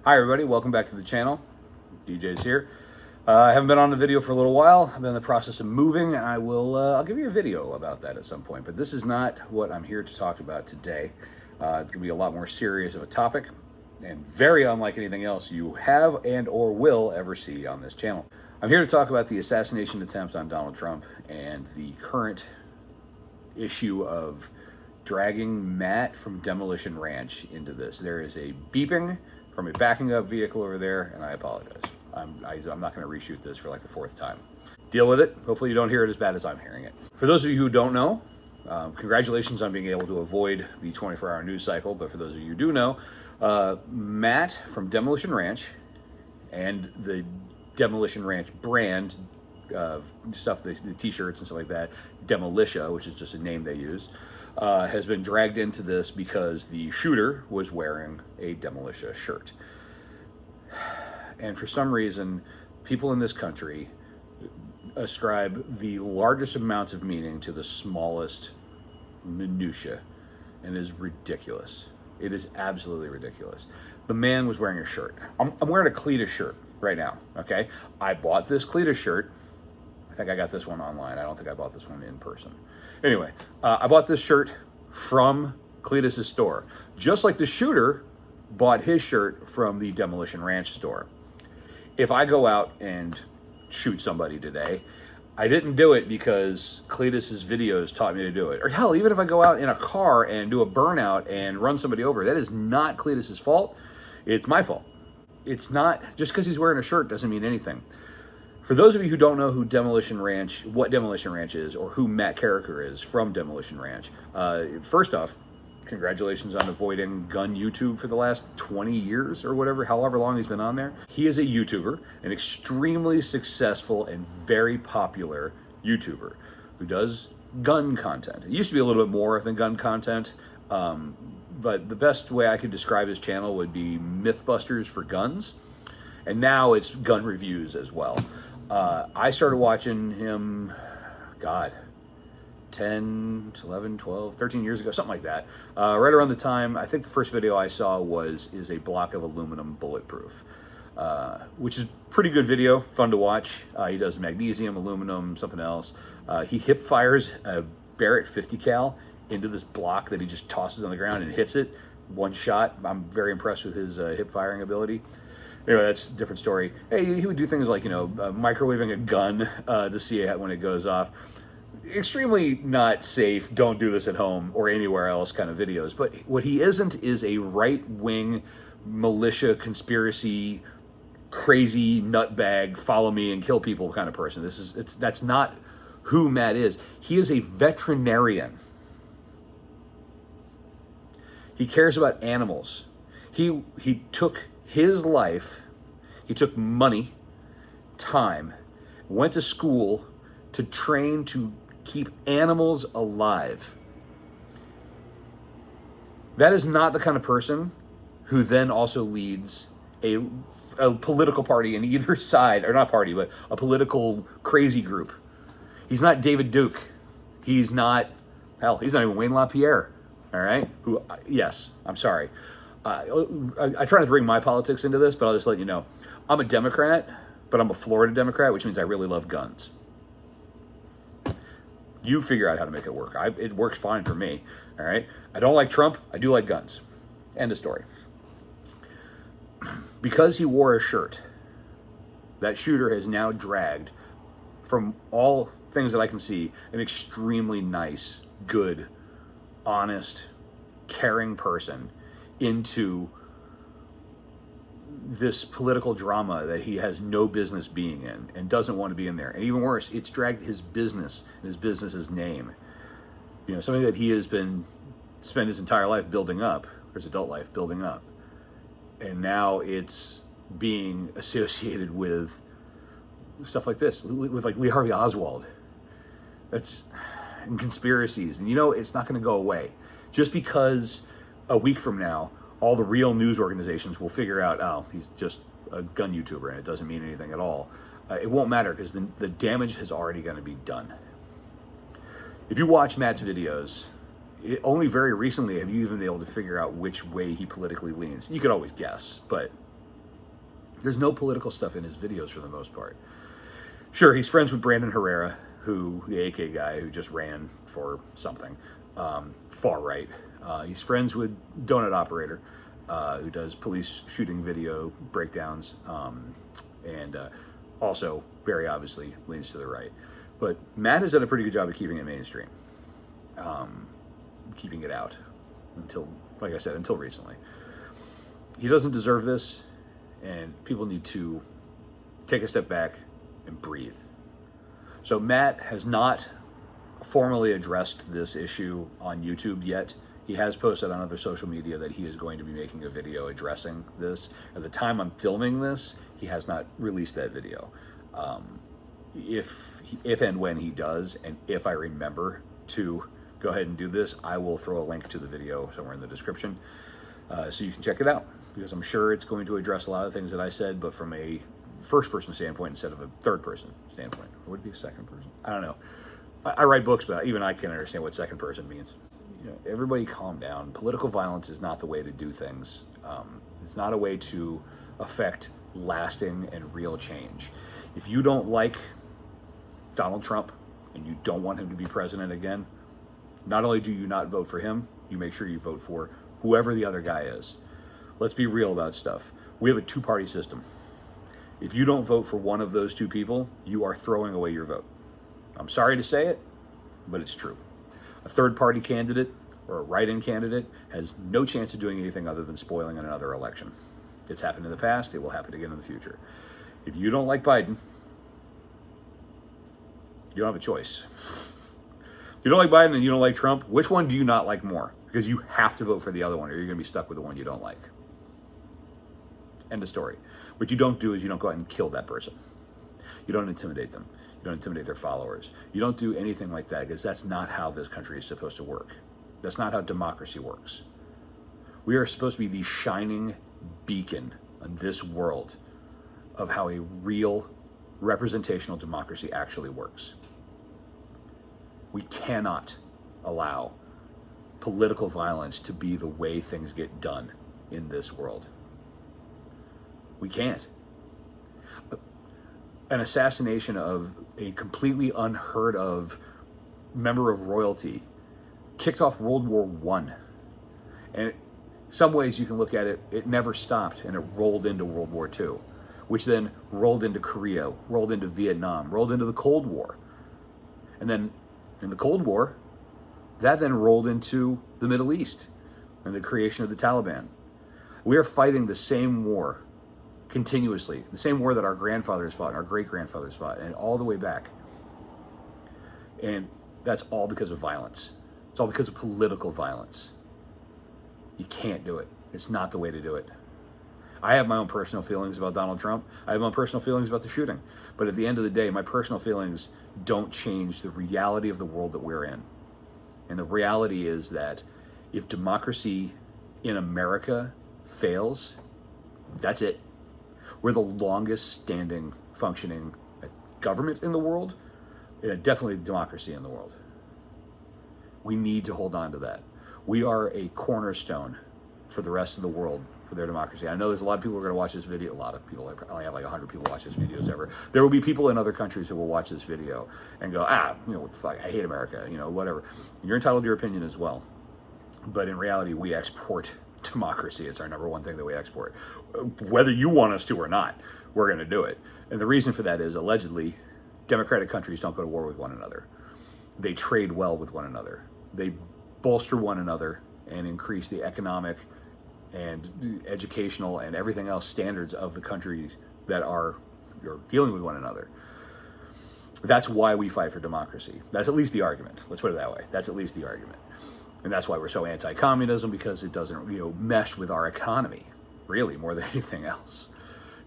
Hi everybody, welcome back to the channel. DJ's here. I haven't been on the video for a little while. I've been in the process of moving, and I'll give you a video about that at some point. But this is not what I'm here to talk about today. It's going to be a lot more serious of a topic, and very unlike anything else you have and or will ever see on this channel. I'm here to talk about the assassination attempt on Donald Trump and the current issue of dragging Matt from Demolition Ranch into this. There is a beeping from a backing up vehicle over there, and I apologize. I'm not going to reshoot this for like the fourth time. Deal with it. Hopefully you don't hear it as bad as I'm hearing it. For those of you who don't know, congratulations on being able to avoid the 24-hour news cycle. But for those of you who do know, Matt from Demolition Ranch and the Demolition Ranch brand stuff, the t-shirts and stuff like that, Demolitia, which is just a name they use, has been dragged into this because the shooter was wearing a Demolitia shirt. And for some reason, people in this country ascribe the largest amounts of meaning to the smallest minutia, and it is ridiculous. It is absolutely ridiculous. The man was wearing a shirt. I'm wearing a Cletus shirt right now, okay? I bought this Cletus shirt. I think I got this one online. I don't think I bought this one in person. Anyway, I bought this shirt from Cletus' store, just like the shooter bought his shirt from the Demolition Ranch store. If I go out and shoot somebody today, I didn't do it because Cletus' videos taught me to do it. Or hell, even if I go out in a car and do a burnout and run somebody over, that is not Cletus' fault. It's my fault. It's not, just because he's wearing a shirt doesn't mean anything. For those of you who don't know who Demolition Ranch, what Demolition Ranch is, or who Matt Carricker is from Demolition Ranch, first off, congratulations on avoiding gun YouTube for the last 20 years or whatever, however long he's been on there. He is a YouTuber, an extremely successful and very popular YouTuber who does gun content. It used to be a little bit more than gun content, but the best way I could describe his channel would be Mythbusters for guns, and now it's gun reviews as well. I started watching him, 10, 11, 12, 13 years ago, something like that. Right around the time, I think the first video I saw is a block of aluminum bulletproof, which is pretty good video, fun to watch. He does magnesium, aluminum, something else. He hip fires a Barrett 50 cal into this block that he just tosses on the ground and hits it one shot. I'm very impressed with his hip firing ability. Anyway, that's a different story. Hey, he would do things like, microwaving a gun to see it when it goes off. Extremely not safe, don't do this at home or anywhere else kind of videos. But what he isn't is a right-wing militia conspiracy, crazy nutbag, follow me and kill people kind of person. That's not who Matt is. He is a veterinarian. He cares about animals. He took his life, he took money, time, went to school to train to keep animals alive. That is not the kind of person who then also leads a political party in either side, or not party, but a political crazy group. He's not David Duke. He's not even Wayne LaPierre, all right? Who, yes, I'm sorry. I try not to bring my politics into this, but I'll just let you know. I'm a Democrat, but I'm a Florida Democrat, which means I really love guns. You figure out how to make it work. It works fine for me, all right? I don't like Trump. I do like guns. End of story. Because he wore a shirt, that shooter has now dragged, from all things that I can see, an extremely nice, good, honest, caring person into this political drama that he has no business being in and doesn't want to be in there. And even worse, it's dragged his business and his business's name. Something that he has spent his entire life building up, or his adult life building up. And now it's being associated with stuff like this, with like Lee Harvey Oswald. And conspiracies. And it's not going to go away. Just because a week from now, all the real news organizations will figure out, oh, he's just a gun YouTuber and it doesn't mean anything at all. It won't matter because the damage is already going to be done. If you watch Matt's videos, only very recently have you even been able to figure out which way he politically leans. You could always guess, but There's no political stuff in his videos for the most part. Sure, he's friends with Brandon Herrera, the AK guy who just ran for something, far right. He's friends with Donut Operator, who does police shooting video breakdowns, and also very obviously leans to the right. But Matt has done a pretty good job of keeping it mainstream, keeping it out until, like I said, until recently. He doesn't deserve this, and people need to take a step back and breathe. So Matt has not formally addressed this issue on YouTube yet. He has posted on other social media that he is going to be making a video addressing this. At the time I'm filming this, he has not released that video. If and when he does, and if I remember to go ahead and do this, I will throw a link to the video somewhere in the description, so you can check it out, because I'm sure it's going to address a lot of things that I said, but from a first-person standpoint instead of a third-person standpoint. Or would it be a second person? I don't know. I write books, but even I can't understand what second person means. Everybody calm down. Political violence is not the way to do things. It's not a way to affect lasting and real change. If you don't like Donald Trump and you don't want him to be president again, not only do you not vote for him, you make sure you vote for whoever the other guy is. Let's be real about stuff. We have a two-party system. If you don't vote for one of those two people, you are throwing away your vote. I'm sorry to say it, but it's true. A third-party candidate or a write-in candidate has no chance of doing anything other than spoiling another election. It's happened in the past. It will happen again in the future. If you don't like Biden, you don't have a choice. If you don't like Biden and you don't like Trump, which one do you not like more? Because you have to vote for the other one, or you're going to be stuck with the one you don't like. End of story. What you don't do is you don't go out and kill that person. You don't intimidate them. You don't intimidate their followers. You don't do anything like that, because that's not how this country is supposed to work. That's not how democracy works. We are supposed to be the shining beacon in this world of how a real representational democracy actually works. We cannot allow political violence to be the way things get done in this world. We can't. An assassination of a completely unheard of member of royalty kicked off World War I. And in some ways you can look at it, it never stopped, and it rolled into World War II, which then rolled into Korea, rolled into Vietnam, rolled into the Cold War. And then in the Cold War, that then rolled into the Middle East and the creation of the Taliban. We are fighting the same war continuously, the same war that our grandfathers fought and our great-grandfathers fought, and all the way back. And that's all because of violence. It's all because of political violence. You can't do it. It's not the way to do it. I have my own personal feelings about Donald Trump. I have my own personal feelings about the shooting. But at the end of the day, my personal feelings don't change the reality of the world that we're in. And the reality is that if democracy in America fails, that's it. We're the longest standing functioning government in the world, and definitely democracy in the world. We need to hold on to that. We are a cornerstone for the rest of the world for their democracy. I know there's a lot of people who are going to watch this video. A lot of people. I only have like 100 people watch this videos ever. There will be people in other countries who will watch this video and go, what the fuck? I hate America. Whatever. You're entitled to your opinion as well. But in reality, we export democracy. It's our number one thing that we export. Whether you want us to or not, we're going to do it. And the reason for that is, allegedly, democratic countries don't go to war with one another. They trade well with one another. They bolster one another and increase the economic and educational and everything else standards of the countries that are dealing with one another. That's why we fight for democracy. That's at least the argument. Let's put it that way. That's at least the argument. And that's why we're so anti-communism, because it doesn't, mesh with our economy, really, more than anything else.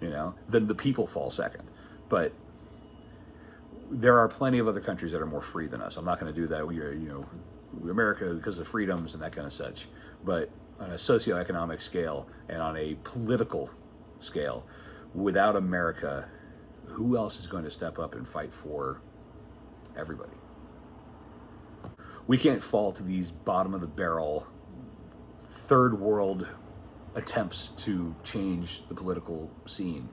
Then the people fall second. But there are plenty of other countries that are more free than us. I'm not going to do that. America, because of freedoms and that kind of such. But on a socioeconomic scale and on a political scale, without America, who else is going to step up and fight for everybody? We can't fall to these bottom-of-the-barrel, third world attempts to change the political scene.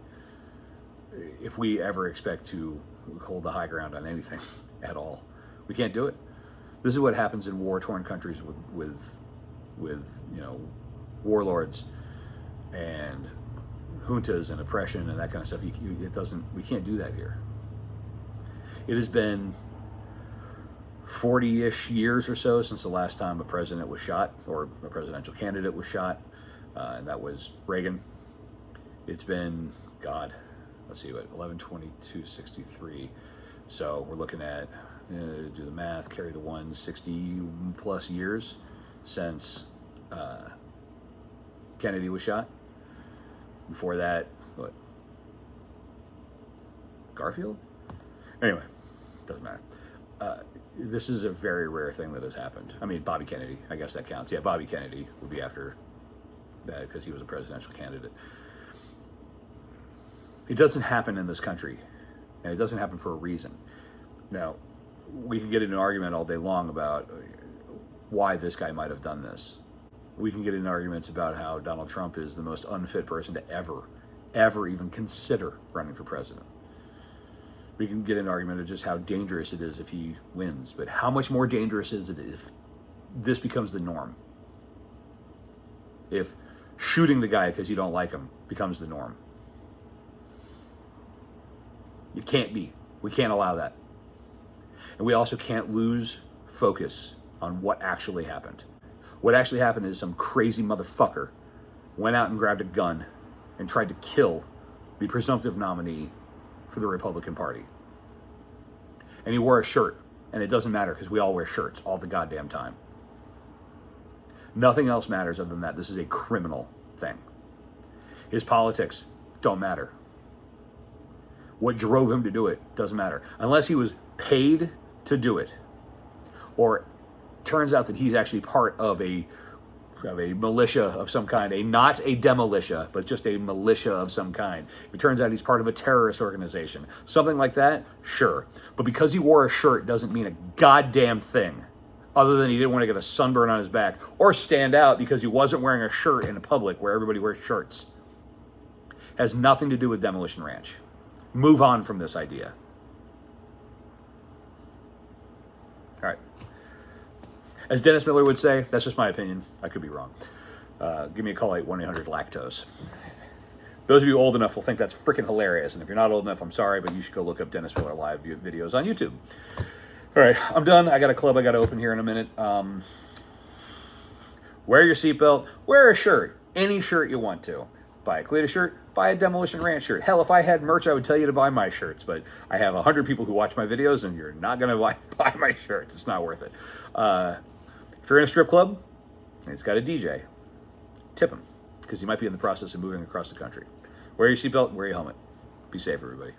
if we ever expect to hold the high ground on anything at all. We can't do it. This is what happens in war-torn countries with warlords and juntas and oppression and that kind of stuff. We can't do that here. It has been 40-ish years or so since the last time a president was shot, or a presidential candidate was shot, and that was Reagan. It's been, God, let's see, what, 11/22/63. So we're looking at, do the math, carry the 60 plus years since Kennedy was shot. Before that, what? Garfield? Anyway, doesn't matter. This is a very rare thing that has happened. I mean, Bobby Kennedy, I guess that counts. Yeah, Bobby Kennedy would be after that because he was a presidential candidate. It doesn't happen in this country, and it doesn't happen for a reason. Now, we can get in an argument all day long about why this guy might have done this. We can get in arguments about how Donald Trump is the most unfit person to ever even consider running for president. We can get an argument of just how dangerous it is if he wins, but how much more dangerous is it if this becomes the norm? If shooting the guy because you don't like him becomes the norm. It can't be. We can't allow that. And we also can't lose focus on what actually happened. What actually happened is some crazy motherfucker went out and grabbed a gun and tried to kill the presumptive nominee for the Republican Party. And he wore a shirt, and it doesn't matter because we all wear shirts all the goddamn time. Nothing else matters other than that. This is a criminal thing. His politics don't matter. What drove him to do it doesn't matter. Unless he was paid to do it, or turns out that he's actually part of a militia of some kind, not a demolitia, but just a militia of some kind. If it turns out he's part of a terrorist organization, something like that, sure. But because he wore a shirt doesn't mean a goddamn thing, other than he didn't want to get a sunburn on his back, or stand out because he wasn't wearing a shirt in public where everybody wears shirts. Has nothing to do with Demolition Ranch. Move on from this idea. All right. As Dennis Miller would say, that's just my opinion. I could be wrong. Give me a call at 1-800-LACTOSE. Those of you old enough will think that's freaking hilarious. And if you're not old enough, I'm sorry, but you should go look up Dennis Miller live videos on YouTube. All right, I'm done. I got a club I got to open here in a minute. Wear your seatbelt. Wear a shirt. Any shirt you want to. Buy a Cleta shirt. Buy a Demolition Ranch shirt. Hell, if I had merch, I would tell you to buy my shirts. But I have 100 people who watch my videos, and you're not going to buy my shirts. It's not worth it. If you're in a strip club and it's got a DJ, tip him, because you might be in the process of moving across the country. Wear your seatbelt, wear your helmet. Be safe, everybody.